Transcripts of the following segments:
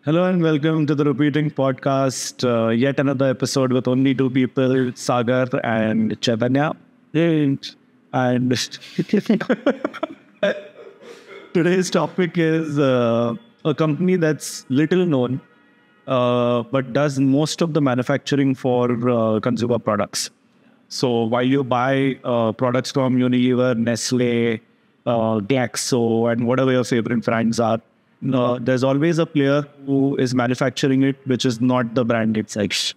Hello and welcome to the Rupeeting podcast. Yet another episode with only two people, Sagar and Chaitanya. And today's topic is a company that's little known, but does most of the manufacturing for consumer products. So while you buy products from Unilever, Nestle, Glaxo, and whatever your favorite brands are, there's always a player who is manufacturing it, which is not the brand itself.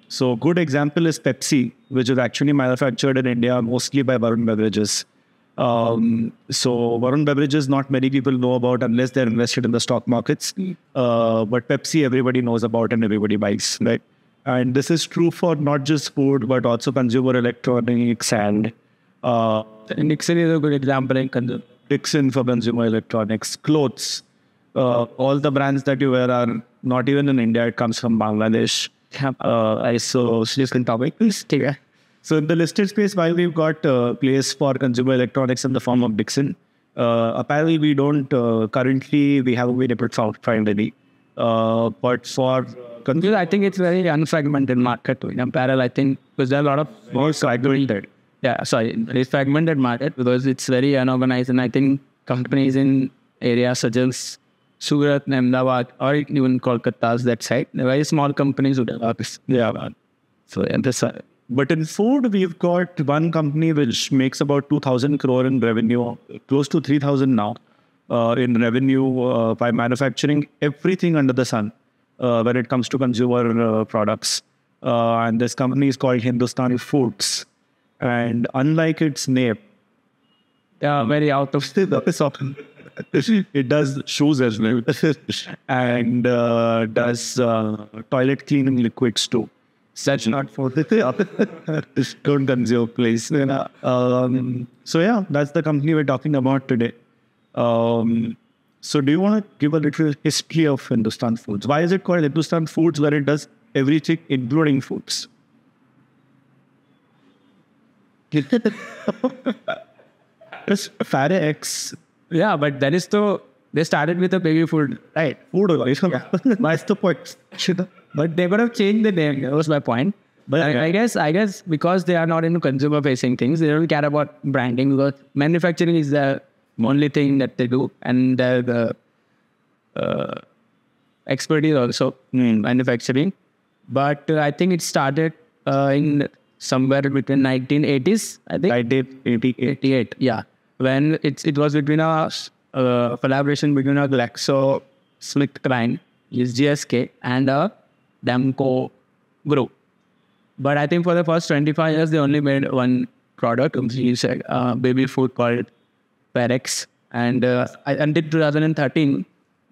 So good example is Pepsi, which is actually manufactured in India mostly by Varun Beverages. So Varun Beverages, not many people know about unless they're invested in the stock markets. But Pepsi, everybody knows about and everybody buys, right? And this is true for not just food, but also consumer electronics and Nixon is a good example in consumer. Dixon for consumer electronics, clothes. All the brands that you wear are not even in India. It comes from Bangladesh. Different topic. So in the listed space, while we've got place for consumer electronics in the form of Dixon, apparently we don't currently, we haven't been able to find any. But for Because I think it's very unfragmented market in apparel. I think because there are a lot of more fragmented. it's fragmented market because it's very unorganized, and I think companies in areas such as Surat, Ahmedabad, or even Kolkata's that side, they're very small companies who develop this. Yeah. So this But in food, we've got one company which makes about 2,000 crore in revenue, close to 3,000 now in revenue by manufacturing everything under the sun when it comes to consumer products. And this company is called Hindustan Foods. And unlike its name, very out of it does shoes as well and does toilet cleaning liquids too. Such not for Don't consume, please. So yeah, that's the company we're talking about today. So do you want to give a little history of Hindustan Foods? Why is it called Hindustan Foods where it does everything including foods? Farex. Yeah, but that is they started with a baby food, right? Food only. That's the point. But they could have changed the name. That was my point. But I guess because they are not into consumer facing things, they don't care about branding because manufacturing is the only thing that they do, and the expertise also in manufacturing. But I think it started in somewhere between 1980s. I think 1988. Yeah, when it was between a collaboration between a Glaxo Smith is GSK and a Damco group. But I think for the first 25 years, they only made one product, which is baby food called Farex. And until 2013,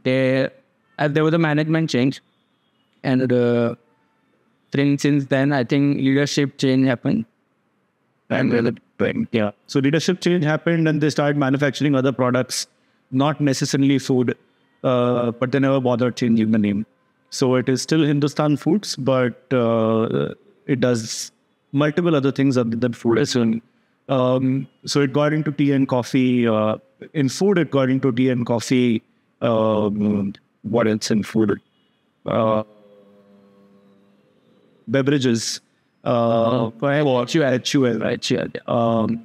there was a management change. And since then, I think leadership change happened. So leadership change happened and they started manufacturing other products, not necessarily food, but they never bothered changing the name. So it is still Hindustan Foods, but it does multiple other things other than food. So it got into tea and coffee. In food, it got into tea and coffee. What else in food? Beverages. HUL, right?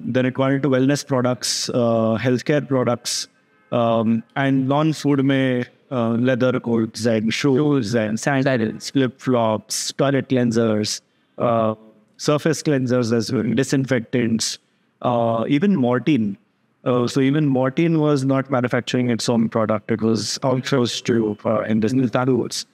Then it got into wellness products, healthcare products, and non-food mein leather coats and shoes and sanitizer, flip-flops, toilet cleansers, surface cleansers as well, disinfectants, even Mortein. So even Mortein was not manufacturing its own product. It was outsourced to Hindustan Foods.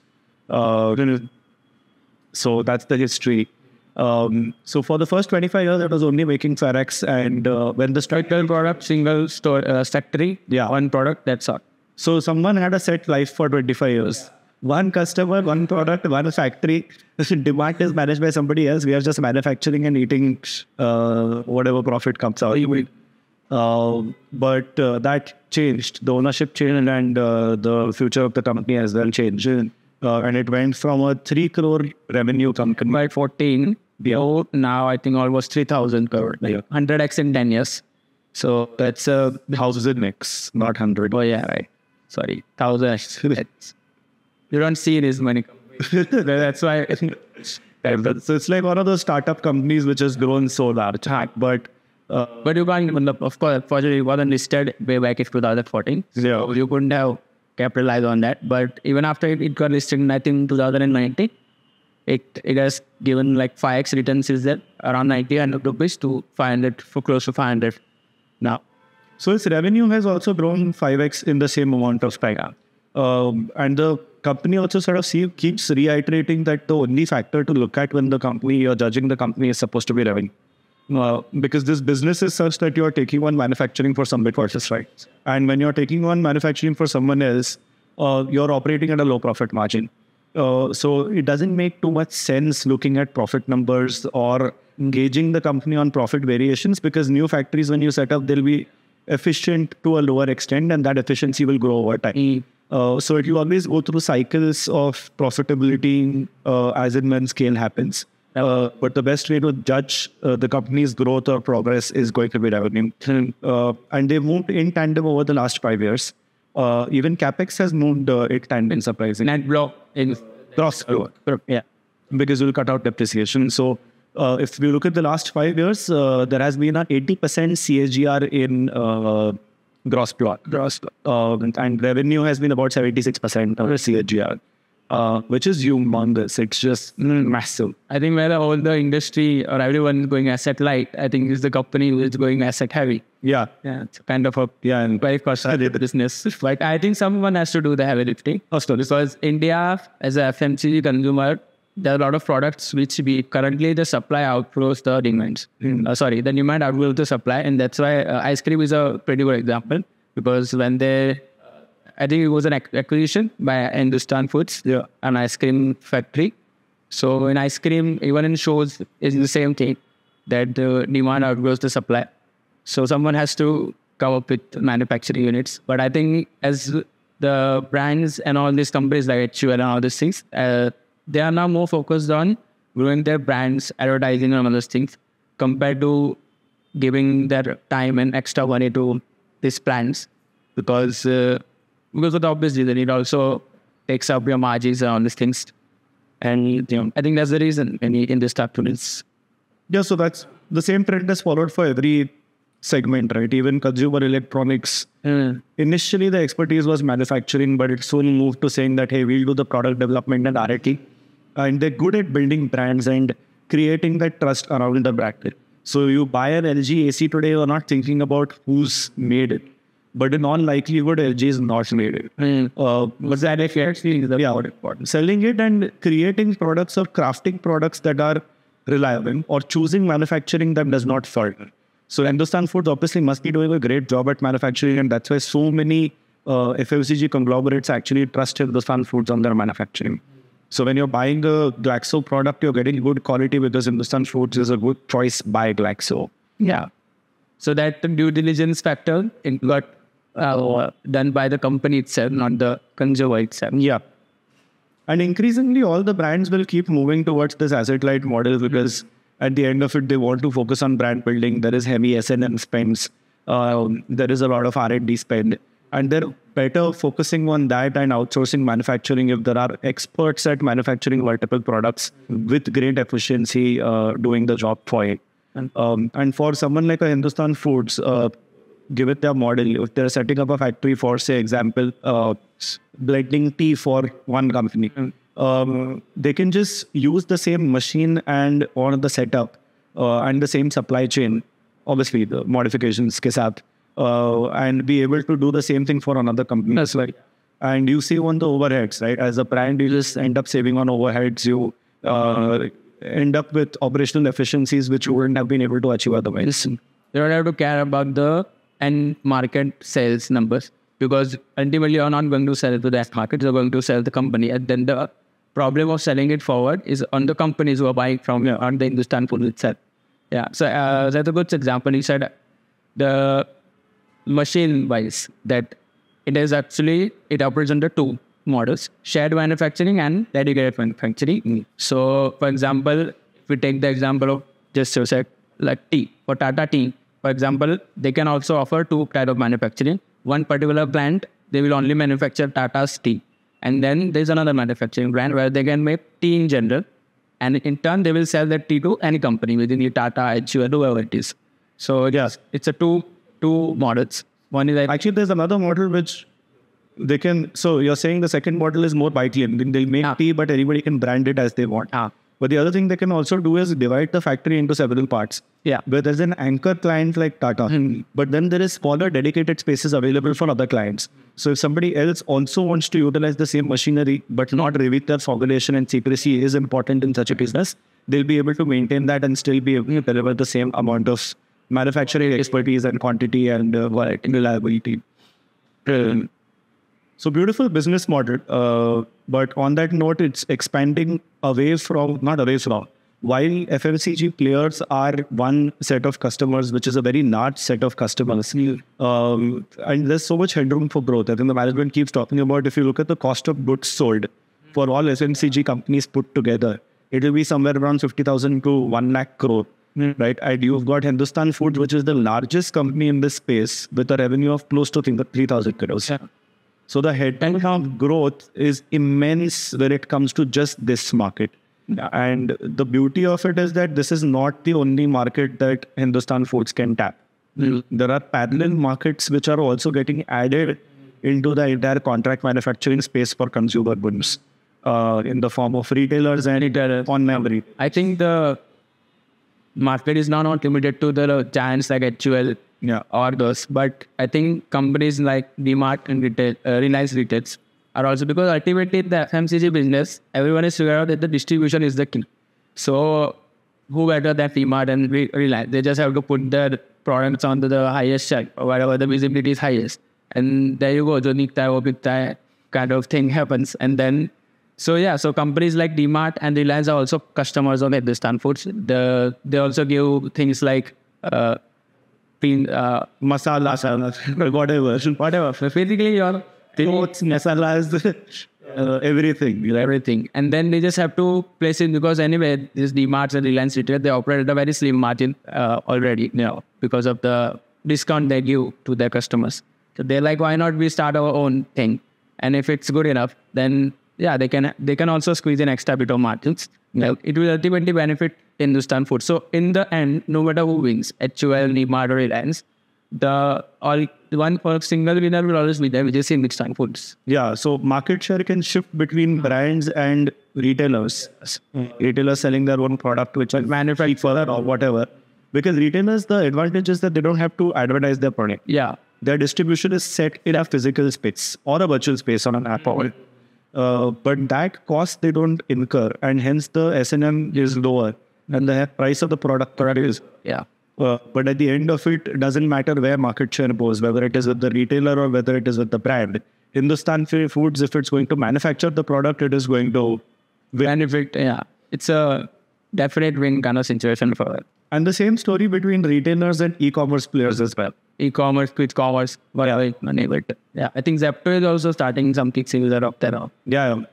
So that's the history. So for the first 25 years, it was only making Farex, and when the Single product, single store factory, one product, that's all. So someone had a set life for 25 years. One customer, one product, one factory. Demand is managed by somebody else. We are just manufacturing and eating whatever profit comes out. But that changed. The ownership changed and the future of the company as well changed. And it went from a 3 crore revenue company. By 14, now I think almost 3,000 crore. 100x in 10 years. So that's 1,000x, not 100. Oh yeah, right. Sorry, 1,000x. you don't see this many companies. That's why. So it's like one of those startup companies which has grown so large. But you can't, of course, fortunately, it wasn't listed way back in 2014. So you couldn't have capitalized on that. But even after it got listed, I think 2019, it has given like 5x returns is there, around 90 rupees to 500, for close to 500 now. So its revenue has also grown 5x in the same amount of time. And the company also sort of keeps reiterating that the only factor to look at when the company, you're judging the company, is supposed to be revenue. Because this business is such that you're taking on manufacturing for somebody else, right? And when you're taking on manufacturing for someone else, you're operating at a low profit margin. So it doesn't make too much sense looking at profit numbers or engaging the company on profit variations, because new factories, when you set up, they'll be efficient to a lower extent, and that efficiency will grow over time. So it will always go through cycles of profitability as and when scale happens. But the best way to judge the company's growth or progress is going to be revenue. And they moved in tandem over the last 5 years. Even CapEx has moved in tandem, surprisingly. Net block in Gross. Yeah. Because we'll cut out depreciation. So if we look at the last 5 years, there has been an 80% CAGR in gross block. And revenue has been about 76% of CAGR, which is humongous. It's just massive. I think where the whole the industry or everyone is going asset light, I think is the company who is going asset heavy. Yeah. It's kind of a and very costly business. But I think someone has to do the heavy lifting. Because India, as a FMCG consumer, there are a lot of products which we currently the supply outgrows the demand. The demand outgrows the supply. And that's why ice cream is a pretty good example. Because when I think it was an acquisition by Hindustan Foods, an ice cream factory. So in ice cream, even in shows, it's the same thing, that the demand outgrows the supply. So someone has to come up with manufacturing units. But I think as the brands and all these companies like HUL and all these things, they are now more focused on growing their brands, advertising and all those things, compared to giving their time and extra money to these brands. Because of the obvious reason, it also takes up your margins and all these things. And I think that's the reason in this type of units. Yeah, so that's the same trend that's followed for every segment, right? Even consumer electronics. Initially, the expertise was manufacturing, but it soon moved to saying that, hey, we'll do the product development and R&D. And they're good at building brands and creating that trust around the brand. So you buy an LG AC today, you're not thinking about who's made it. But in all likelihood, LG is not made it. But that actually is important. Selling it and creating products or crafting products that are reliable, or choosing manufacturing that does not fail. So Hindustan Foods obviously must be doing a great job at manufacturing, and that's why so many FMCG conglomerates actually trust Hindustan Foods on their manufacturing. So when you're buying a Glaxo product, you're getting good quality because Hindustan Foods is a good choice by Glaxo. Yeah. So that due diligence factor got done by the company itself, not the consumer itself. Yeah. And increasingly, all the brands will keep moving towards this asset-light model, because at the end of it, they want to focus on brand building. There is heavy S&M spends. There is a lot of R&D spend. And they're better focusing on that and outsourcing manufacturing if there are experts at manufacturing multiple products with great efficiency doing the job for it. And for someone like a Hindustan Foods, give it their model. If they're setting up a factory for, say, example, blending tea for one company, they can just use the same machine and or the setup and the same supply chain, obviously the modifications ke saath, and be able to do the same thing for another company. That's right. And you save on the overheads, right? As a brand, you just end up saving on overheads. You end up with operational efficiencies which you wouldn't have been able to achieve otherwise. You don't have to care about the end market sales numbers, because ultimately you're not going to sell it to that market, you're going to sell the company. And then the problem of selling it forward is on the companies who are buying from on the Hindustan Foods itself. Yeah. So that's a good example. You said the machine wise that it operates under two models: shared manufacturing and dedicated manufacturing. So for example, if we take the example of just like tea, for Tata Tea, for example, they can also offer two types of manufacturing. One particular plant, they will only manufacture Tata's tea. And then there's another manufacturing brand where they can make tea in general. And in turn, they will sell that tea to any company within the Tata, HUL, whoever it is. So yes, it's a two models. One is actually there's another model which they can. So you're saying the second model is more by claim. They'll make tea, but anybody can brand it as they want. But the other thing they can also do is divide the factory into several parts. Yeah. Where there's an anchor client like Tata, but then there is smaller dedicated spaces available for other clients. So if somebody else also wants to utilize the same machinery, but not reveal their formulation and secrecy is important in such a business, they'll be able to maintain that and still be able to deliver the same amount of manufacturing expertise and quantity and reliability. So beautiful business model. But on that note, it's expanding not away from, while FMCG players are one set of customers, which is a very large set of customers. And there's so much headroom for growth. I think the management keeps talking about, if you look at the cost of goods sold for all FMCG companies put together, it will be somewhere around 50,000 to 1 lakh crore. Right? And you've got Hindustan Foods, which is the largest company in this space with a revenue of close to 3,000 crores. Yeah. So the headroom of growth is immense when it comes to just this market. Yeah. And the beauty of it is that this is not the only market that Hindustan Foods can tap. There are parallel markets which are also getting added into the entire contract manufacturing space for consumer goods in the form of retailers and on memory. I think the market is now not limited to the giants like HUL or those, but I think companies like DMart and Reliance Retails are also, because ultimately the FMCG business, everyone is figuring out that the distribution is the key. So who better than DMart and Reliance? They just have to put their products onto the highest shelf or wherever the visibility is highest. And there you go, jo nikta wo bikta hai kind of thing happens. And then, so companies like DMart and Reliance are also customers of Hindustan Foods. They also give things like masala, whatever. So basically, your masalas, everything. And then they just have to place it, because anyway, these DMarts and Reliance Retail, they operate at a very slim margin already, because of the discount they give to their customers. So they're like, why not we start our own thing? And if it's good enough, then they can also squeeze in extra bit of margins. It will ultimately benefit Hindustan Foods. So in the end, no matter who wins, HUL, DMart or Reliance, one single winner will always be there, which is Hindustan Foods. Yeah, so market share can shift between brands and retailers. Retailers selling their own product, which are manufactured or whatever. Because retailers, the advantage is that they don't have to advertise their product. Yeah. Their distribution is set in a physical space or a virtual space on an app. But that cost they don't incur, and hence the S&M is lower and the price of the product is. Yeah. But at the end of it, it doesn't matter where market share goes, whether it is with the retailer or whether it is with the brand. Hindustan Foods, if it's going to manufacture the product, it is going to benefit. Yeah. It's a definite win kind of situation for it. And the same story between retailers and e-commerce players as well. E-commerce, quick commerce, whatever. Yeah. I think Zepto is also starting something similar up there now. Yeah.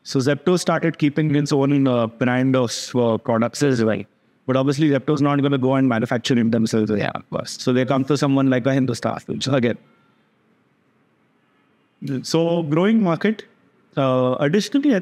So Zepto started keeping its own brand of products as well. But obviously Zepto is not going to go and manufacture it themselves. Yeah, of course. So they come to someone like a Hindustan Foods again. So growing market. Additionally,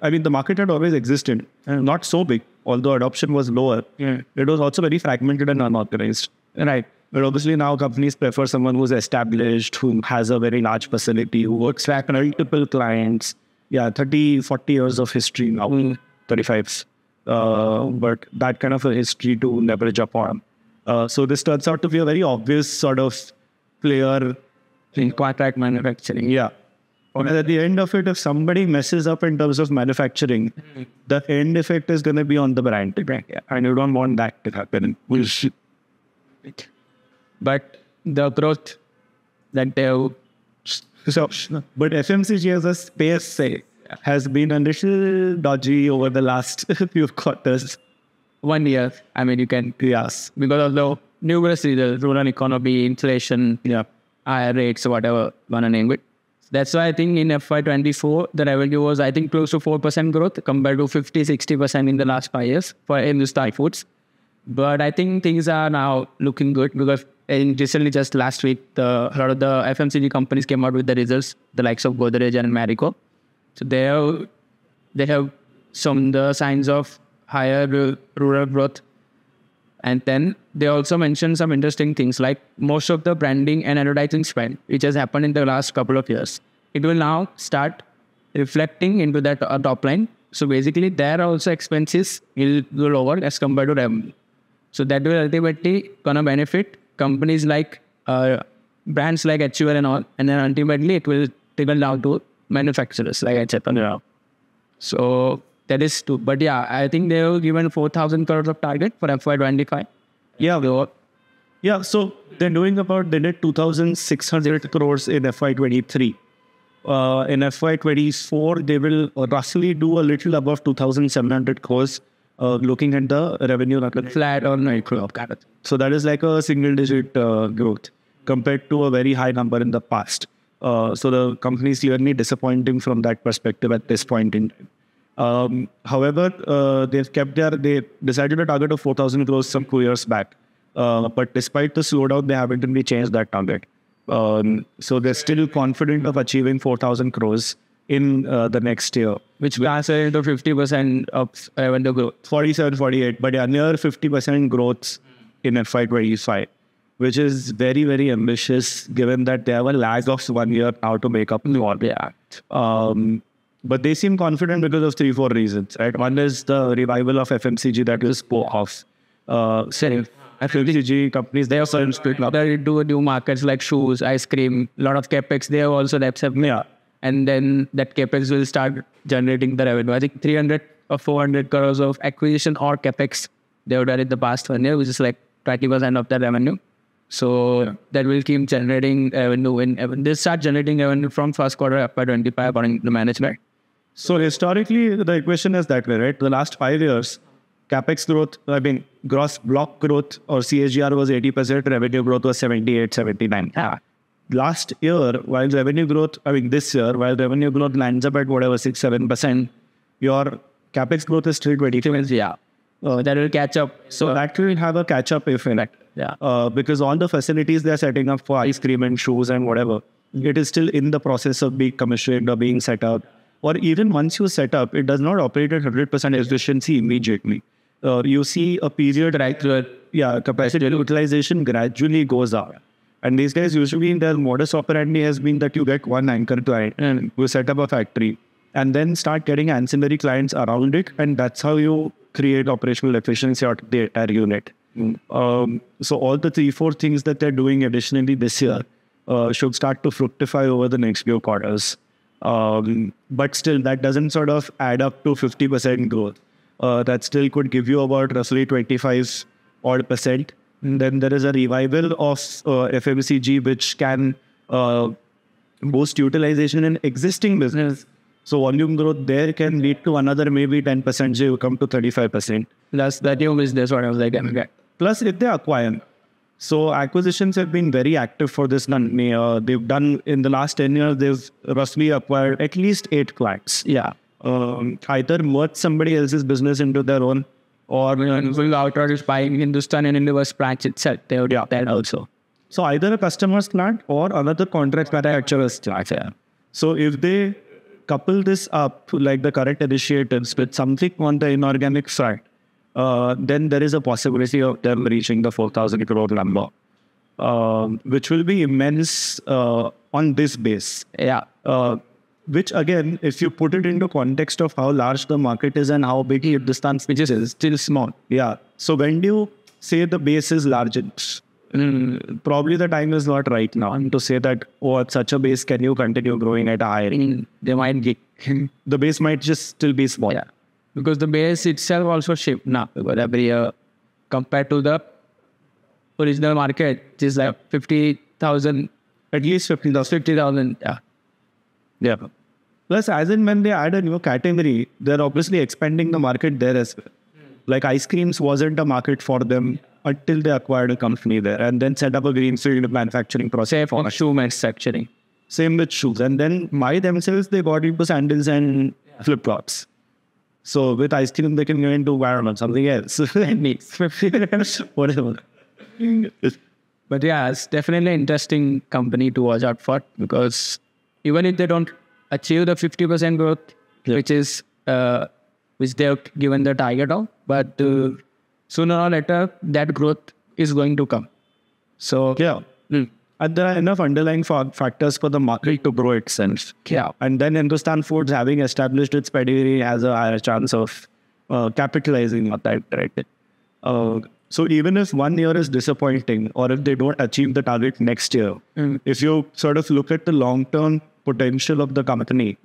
I mean, the market had always existed, not so big, although adoption was lower. Yeah. It was also very fragmented and unorganized. Right. But obviously now companies prefer someone who's established, who has a very large facility, who works with multiple clients. Yeah, 30, 40 years of history now, 35. But that kind of a history to leverage upon. So this turns out to be a very obvious sort of player in contract manufacturing. Yeah. And at the end of it, if somebody messes up in terms of manufacturing, the end effect is going to be on the brand. Yeah. And you don't want that to happen. But the growth that they but FMCG as a space has been a little dodgy over the last few quarters. 1 year. I mean, you can yes, because of the numerous reasons, rural economy, inflation, higher rates, whatever, wanna name it. That's why I think in FY24, the revenue was, I think, close to 4% growth compared to 50-60% in the last 5 years for Hindustan Foods. But I think things are now looking good because And recently, just last week, a lot of the FMCG companies came out with the results, the likes of Godrej and Marico. So they have some the signs of higher rural growth. And then they also mentioned some interesting things like most of the branding and advertising spend, which has happened in the last couple of years, it will now start reflecting into that top line. So basically, there also expenses will go lower as compared to revenue. So that will ultimately gonna benefit companies like brands like HUL and all, and then ultimately it will trickle down to manufacturers like I said. Yeah. So that is true. But yeah, I think they were given 4,000 crores of target for FY25. Yeah. Yeah. So they did 2,600 crores in FY23. In FY24, they will roughly do a little above 2,700 crores. Looking at the revenue, Flat or no growth. So that is like a single-digit growth compared to a very high number in the past. So the company is clearly disappointing from that perspective at this point in time. However, they decided a target of 4,000 crores some 2 years back. But despite the slowdown, they haven't really changed that target. So they're still confident of achieving 4,000 crores in the next year, which translates into 50% of revenue growth. 47, 48, but yeah, near 50% growth in FY25, which is very, very ambitious given that they have a lag of 1 year now to make up for that. But they seem confident because of 3-4 reasons, right? One is the revival of FMCG that is Powerhouse. FMCG companies, they have certain split up. They do new markets like shoes, ice cream, a lot of capex. They have also and then that capex will start generating the revenue. I think 300 or 400 crores of acquisition or capex they have done in the past 1 year, which is like 20% of the revenue. So that will keep generating revenue. They start generating revenue from first quarter FY25 according to the management. So historically, the equation is that way, right? The last 5 years, capex growth, gross block growth or CAGR was 80%, revenue growth was 78, 79. Last year, while revenue growth, this year, while revenue growth lands up at whatever, 6-7%, your capex growth is still 20%. That will catch up. So that will have a catch-up effect. Because all the facilities they're setting up for ice cream and shoes and whatever, it is still in the process of being commissioned or being set up. Or even once you set up, it does not operate at 100% efficiency immediately. You see a period where capacity utilization gradually goes up. And these days, usually their modus operandi has been that you get one anchor client and you set up a factory and then start getting ancillary clients around it. And that's how you create operational efficiency out of the entire unit. So all the 3-4 things that they're doing additionally this year should start to fructify over the next few quarters. But still, that doesn't sort of add up to 50% growth. That still could give you about roughly 25%. And then there is a revival of FMCG, which can boost utilization in existing business. So volume growth there can lead to another maybe 10%, so you come to 35%. That's the new business, what I was like. Plus, if they acquire. So acquisitions have been very active for this company. They've done, in the last 10 years, they've roughly acquired at least 8 clients. Either merge somebody else's business into their own, or going out or just buying Hindustan Unilever's branch itself. They would do that also. So either a customer's plant or another contract manufacturer's plant. So if they couple this up, like the current initiatives, with something on the inorganic side, then there is a possibility of them reaching the 4,000 crore number, which will be immense on this base. Which again, if you put it into context of how large the market is and how big Hindustan Foods is, still small. So when do you say the base is large? Probably the time is not right now to say that, at such a base, can you continue growing at a higher rate? They might get the base might just still be small. Because the base itself also shift now. Because every year, compared to the original market, which is like 50,000, at least 50,000. Plus, as in when they add a new category, they're obviously expanding the market there as well. Like ice creams wasn't a market for them until they acquired a company there and then set up a greenfield manufacturing process for shoe manufacturing. Same with shoes. And then by themselves, they got into sandals and flip-flops. So with ice cream, they can go into something else. Whatever. But yeah, it's definitely an interesting company to watch out for, because even if they don't achieve the 50% growth, which is which they've given the target of, but sooner or later that growth is going to come. So and there are enough underlying factors for the market to grow itself. And then Hindustan Foods, having established its pedigree, has a higher chance of capitalizing on that, right? So even if 1 year is disappointing, or if they don't achieve the target next year, if you sort of look at the long-term potential of the company,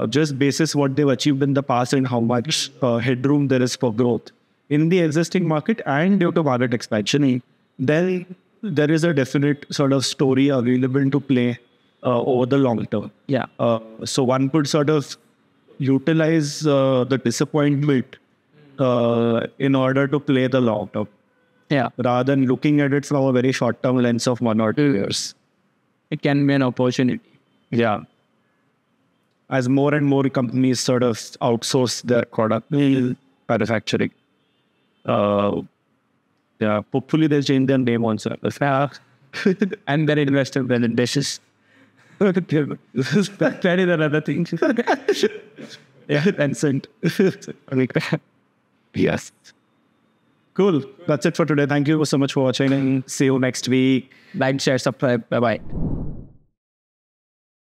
just basis what they've achieved in the past and how much headroom there is for growth in the existing market and due to market expansion, then there is a definite sort of story available to play over the long term. So one could sort of utilize the disappointment in order to play the long term. Rather than looking at it from a very short term lens of 1 or 2 years. It can be an opportunity. As more and more companies sort of outsource their product manufacturing. Hopefully they'll change their name also. And their investor presentations. That is another thing. Tencent. Yes. Cool. That's it for today. Thank you so much for watching, and see you next week. Like, share, subscribe. Bye-bye.